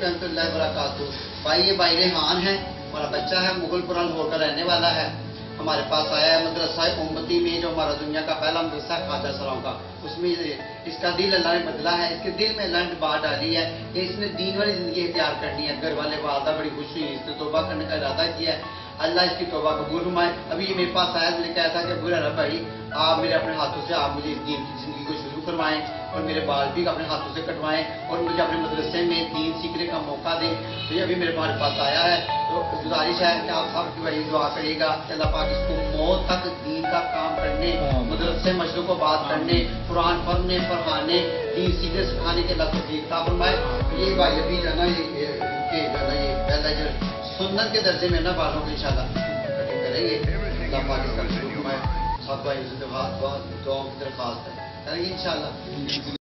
ورحمۃ اللہ وبرکاتہ۔ بھائی یہ بھائی ریحان ہے، ہمارا بچہ ہے، مغل پورہ لاہور کا رہنے والا ہے، ہمارے پاس آیا ہے مدرسہ امتی میں، جو ہمارا دنیا کا پہلا مدرسہ ہے خواجہ سراؤں کا، اس میں اس کا دل اللہ نے بدلا ہے، اس کے دل میں اللہ نے بات ڈالی ہے کہ اس نے دین والی زندگی اختیار کرنی ہے۔ گھر والے والدہ بڑی خوش ہوئی، اس نے توبہ کرنے کا ارادہ کیا ہے، اللہ اس کی توبہ قبول فرمائے۔ ابھی یہ میرے پاس آیا، مجھے کہا تھا کہ برا رب بھائی آپ میرے اپنے ہاتھوں سے آپ مجھے اس دین کی زندگی کو شروع کروائیں اور میرے بال بھی اپنے ہاتھوں سے کٹوائیں اور مجھے اپنے مدرسے میں دین سیکھنے کا موقع دیں۔ تو یہ ابھی میرے پاس آیا ہے، تو گزارش ہے کہ آپ سب کی بھائی دعا کرے گا کہ اللہ پاک اس کو موت تک دین کا کام کرنے، مدرسے مشرق و بات کرنے، قرآن پڑھنے پڑھانے، دین سیکھنے سکھانے کے اللہ توفیق عطا فرمائے۔ یہ بھائی ابھی جو ہے نا یہ پہلا جو سنت کے درجے میں نا بالوں کو انشاءاللہ کٹنگ کریں گے، اللہ پاک اس کا شروع فرمائے۔ سب بھائی دعاؤں کی درخواست ہے کریں گے انشاءاللہ۔